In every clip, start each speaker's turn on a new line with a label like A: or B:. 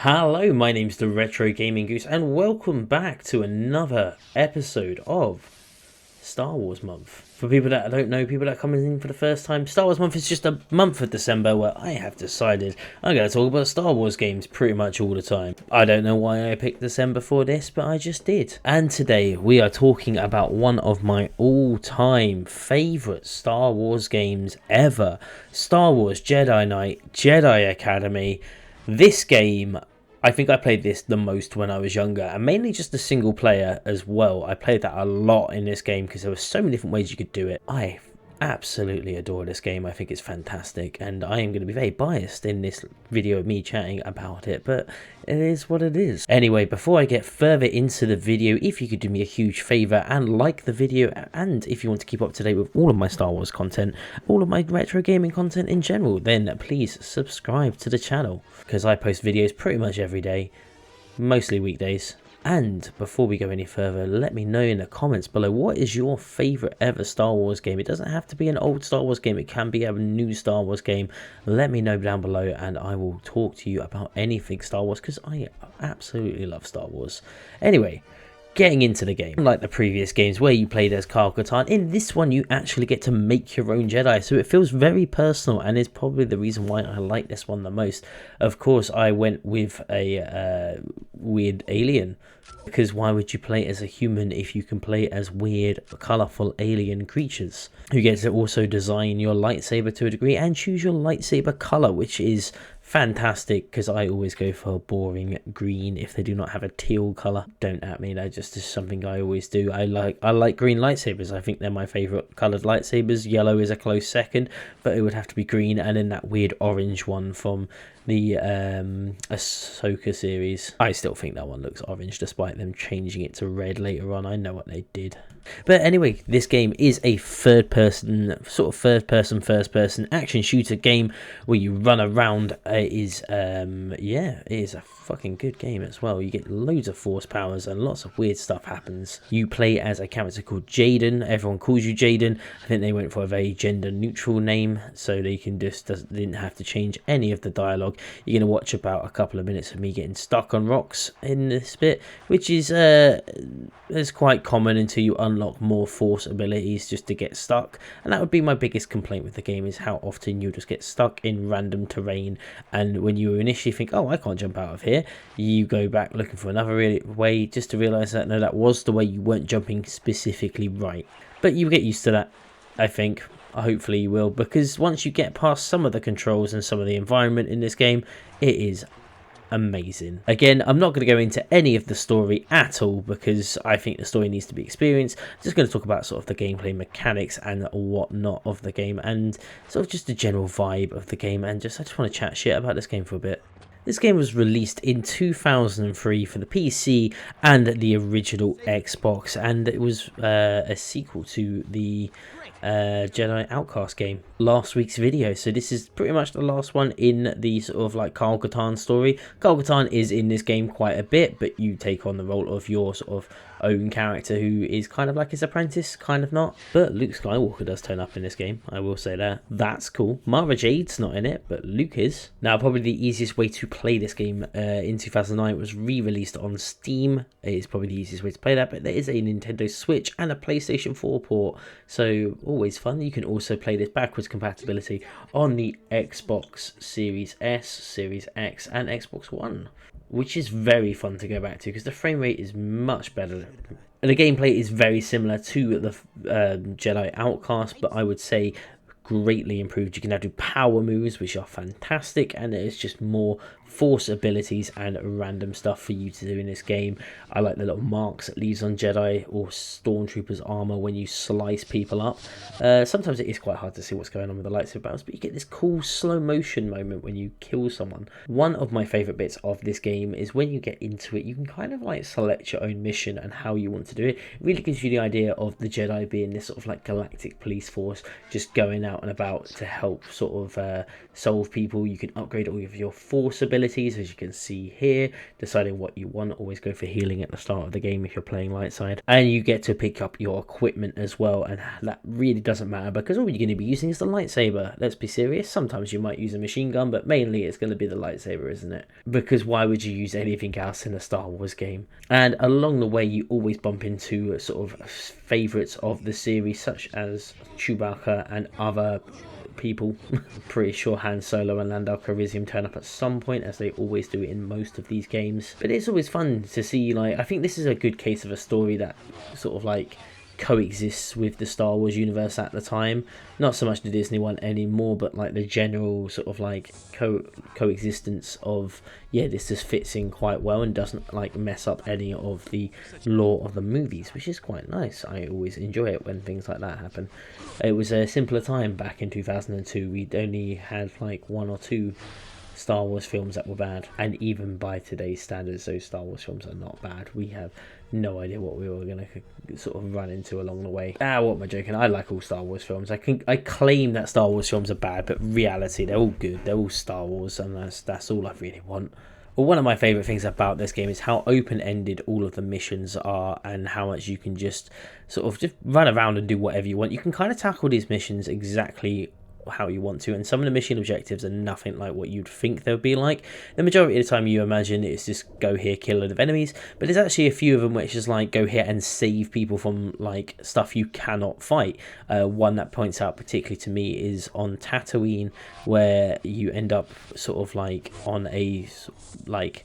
A: Hello, my name's the Retro Gaming Goose, and welcome back to another episode of Star Wars Month. For people that don't know, people that are coming in for the first time, Star Wars Month is just a month of December where I have decided I'm going to talk about Star Wars games pretty much all the time. I don't know why I picked December for this, but I just did. And today we are talking about one of my all-time favourite Star Wars games ever, Star Wars Jedi Knight, Jedi Academy. This game, I think I played this the most when I was younger, and mainly just the single player as well. I played that a lot in this game because there were so many different ways you could do it. I absolutely adore this game. I think it's fantastic, and I am going to be very biased in this video of me chatting about it, but it is what it is. Anyway, before I get further into the video, if you could do me a huge favour and like the video, and if you want to keep up to date with all of my Star Wars content, all of my retro gaming content in general, then please subscribe to the channel, because I post videos pretty much every day, mostly weekdays. And before we go any further, let me know in the comments below, what is your favourite ever Star Wars game? It doesn't have to be an old Star Wars game, it can be a new Star Wars game. Let me know down below and I will talk to you about anything Star Wars, because I absolutely love Star Wars. Anyway, getting into the game. Unlike the previous games where you played as Kyle Katarn, in this one you actually get to make your own Jedi, so it feels very personal and is probably the reason why I like this one the most. Of course, I went with a weird alien, because why would you play as a human if you can play as weird, colourful alien creatures? You get to also design your lightsaber to a degree and choose your lightsaber colour, which is fantastic, because I always go for boring green if they do not have a teal colour. Don't at me, that just is something I always do. I like green lightsabers. I think they're my favourite coloured lightsabers. Yellow is a close second, but it would have to be green, and then that weird orange one from the Ahsoka series. I still think that one looks orange despite them changing it to red later on. I know what they did. But anyway, this game is a first person first person action shooter game where you run around. It is yeah, it is a fucking good game as well. You get loads of force powers and lots of weird stuff happens. You play as a character called Jaden. Everyone calls you Jaden. I think they went for a very gender neutral name, so they can didn't have to change any of the dialogue. You're going to watch about a couple of minutes of me getting stuck on rocks in this bit, which is quite common until you unlock more force abilities just to get stuck. And that would be my biggest complaint with the game, is how often you just get stuck in random terrain, and when you initially think, oh, I can't jump out of here, you go back looking for another way just to realise that no, that was the way, you weren't jumping specifically right. But you get used to that, I think. Hopefully you will, because once you get past some of the controls and some of the environment in this game, it is amazing. Again, I'm not going to go into any of the story at all, because I think the story needs to be experienced. I'm just going to talk about sort of the gameplay mechanics and whatnot of the game, and sort of just the general vibe of the game, and I just want to chat shit about this game for a bit. This game was released in 2003 for the PC and the original Xbox, and it was a sequel to the Jedi Outcast game, last week's video. So this is pretty much the last one in the sort of like Kyle Katarn story. Kyle Katarn is in this game quite a bit, but you take on the role of your sort of own character who is kind of like his apprentice, kind of not. But Luke Skywalker does turn up in this game, I will say that. That's cool. Mara Jade's not in it, but Luke is. Now, probably the easiest way to play this game in 2009 was re-released on Steam. It is probably the easiest way to play that, but there is a Nintendo Switch and a PlayStation 4 port, so always fun. You can also play this backwards compatibility on the Xbox Series S, Series X, and Xbox One, which is very fun to go back to because the frame rate is much better. And the gameplay is very similar to the Jedi Outcast, but I would say greatly improved. You can now do power moves, which are fantastic, and there's just more force abilities and random stuff for you to do in this game. I like the little marks it leaves on Jedi or Stormtroopers armor when you slice people up. Sometimes it is quite hard to see what's going on with the lightsaber battles, but you get this cool slow motion moment when you kill someone. One of my favorite bits of this game is when you get into it, you can kind of like select your own mission and how you want to do it. It really gives you the idea of the Jedi being this sort of like galactic police force, just going out and about to help sort of solve people. You can upgrade all of your force abilities abilities, as you can see here, deciding what you want. Always go for healing at the start of the game if you're playing light side, and you get to pick up your equipment as well, and that really doesn't matter because all you're going to be using is the lightsaber. Let's be serious, sometimes you might use a machine gun, but mainly it's going to be the lightsaber, isn't it? Because why would you use anything else in a Star Wars game? And along the way you always bump into sort of favourites of the series, such as Chewbacca and other people. Pretty sure Han Solo and Lando Calrissian turn up at some point, as they always do in most of these games. But it's always fun to see, like, I think this is a good case of a story that sort of like coexists with the Star Wars universe at the time. Not so much the Disney one anymore, but like the general sort of like coexistence of, yeah, this just fits in quite well and doesn't like mess up any of the lore of the movies, which is quite nice. I always enjoy it when things like that happen. It was a simpler time back in 2002. We'd only had like 1 or 2 Star Wars films that were bad, and even by today's standards those Star Wars films are not bad. We have no idea what we were going to sort of run into along the way. What am I joking? I like all Star Wars films. I claim that Star Wars films are bad, but reality, they're all good. They're all Star Wars, and that's all I really want. Well, one of my favourite things about this game is how open-ended all of the missions are, and how much you can just sort of just run around and do whatever you want. You can kind of tackle these missions exactly how you want to, and some of the mission objectives are nothing like what you'd think they would be like. The majority of the time you imagine it's just go here, kill a load of enemies, but there's actually a few of them which is like go here and save people from like stuff you cannot fight. One that points out particularly to me is on Tatooine, where you end up sort of like on a like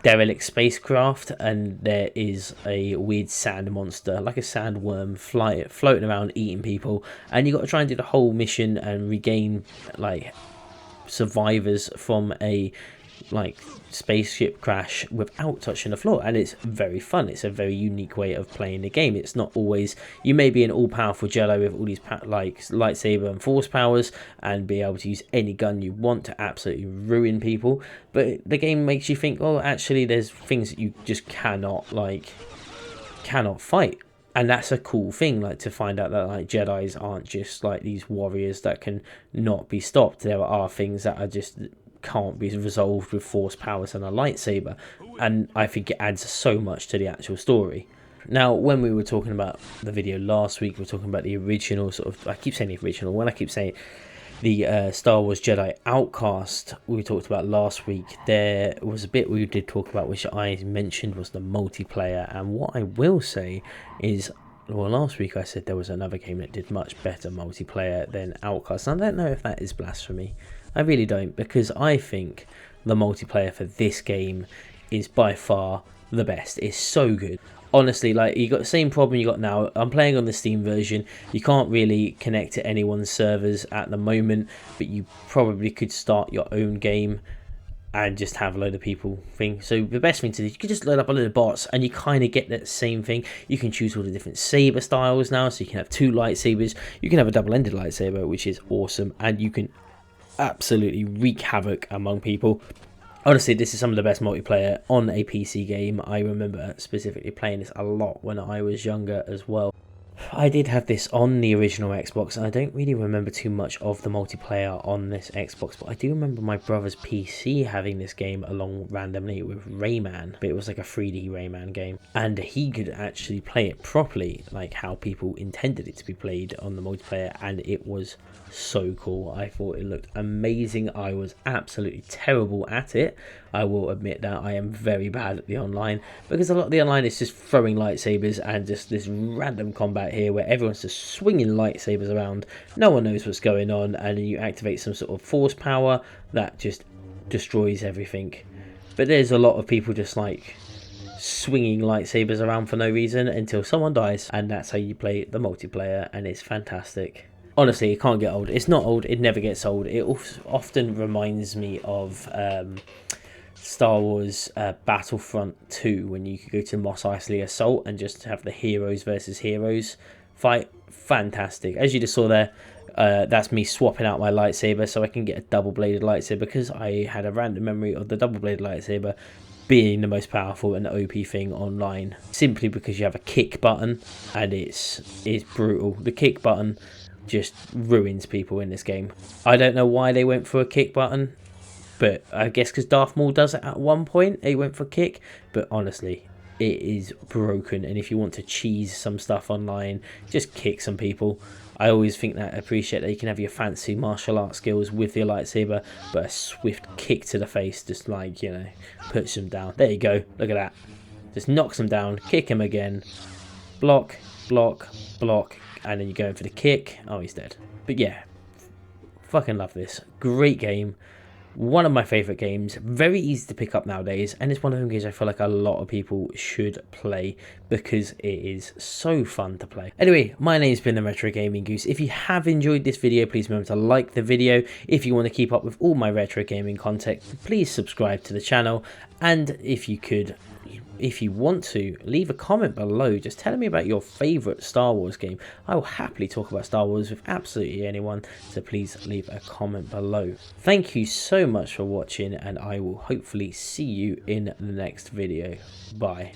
A: derelict spacecraft, and there is a weird sand monster like a sandworm floating around eating people, and you got to try and do the whole mission and regain like survivors from a like spaceship crash without touching the floor. And it's very fun. It's a very unique way of playing the game. It's not always, you may be an all-powerful Jedi with all these like lightsaber and force powers and be able to use any gun you want to absolutely ruin people, but the game makes you think, oh, actually there's things that you just cannot fight. And that's a cool thing, like to find out that like Jedis aren't just like these warriors that can not be stopped. There are things that are just can't be resolved with force powers and a lightsaber, and I think it adds so much to the actual story. Now, when we were talking about the video last week, we were talking about the original sort of, I keep saying the original, when I keep saying the Star Wars Jedi Outcast we talked about last week, there was a bit we did talk about which I mentioned was the multiplayer. And what I will say is, well, last week I said there was another game that did much better multiplayer than Outcast, and I don't know if that is blasphemy. I really don't, because I think the multiplayer for this game is by far the best. It's so good. Honestly, like, you got the same problem you got now. I'm playing on the Steam version. You can't really connect to anyone's servers at the moment, but you probably could start your own game and just have a load of people thing. So the best thing to do, you can just load up a load of bots and you kind of get that same thing. You can choose all the different saber styles now, so you can have 2 lightsabers. You can have a double-ended lightsaber, which is awesome, and you can absolutely wreak havoc among people. Honestly, this is some of the best multiplayer on a PC game. I remember specifically playing this a lot when I was younger as well. I did have this on the original Xbox, and I don't really remember too much of the multiplayer on this Xbox, but I do remember my brother's PC having this game along randomly with Rayman, but it was like a 3D Rayman game, and he could actually play it properly, like how people intended it to be played on the multiplayer, and it was so cool. I thought it looked amazing. I was absolutely terrible at it. I will admit that I am very bad at the online, because a lot of the online is just throwing lightsabers and just this random combat here where everyone's just swinging lightsabers around, no one knows what's going on, and you activate some sort of force power that just destroys everything. But there's a lot of people just like swinging lightsabers around for no reason until someone dies, and that's how you play the multiplayer, and it's fantastic. Honestly, it can't get old. It's not old, it never gets old. It often reminds me of Star Wars Battlefront 2, when you could go to Mos Eisley Assault and just have the heroes versus heroes fight. Fantastic. As you just saw there, that's me swapping out my lightsaber so I can get a double-bladed lightsaber, because I had a random memory of the double-bladed lightsaber being the most powerful and OP thing online, simply because you have a kick button, and it's brutal. The kick button just ruins people in this game. I don't know why they went for a kick button. but I guess because Darth Maul does it at one point, he went for kick. But honestly, it is broken, and if you want to cheese some stuff online, just kick some people. I always think that appreciate that you can have your fancy martial arts skills with your lightsaber, but a swift kick to the face just, like, you know, puts them down. There you go, look at that, just knocks them down. Kick him again, block, block, block, and then you go in for the kick. Oh, he's dead. But yeah, fucking love this. Great game. One of my favourite games, very easy to pick up nowadays, and it's one of them games I feel like a lot of people should play because it is so fun to play. Anyway, my name's been the Retro Gaming Goose. If you have enjoyed this video, please remember to like the video. If you want to keep up with all my retro gaming content, please subscribe to the channel, and if you want to, leave a comment below just telling me about your favourite Star Wars game. I will happily talk about Star Wars with absolutely anyone, so please leave a comment below. Thank you so much for watching, and I will hopefully see you in the next video. Bye.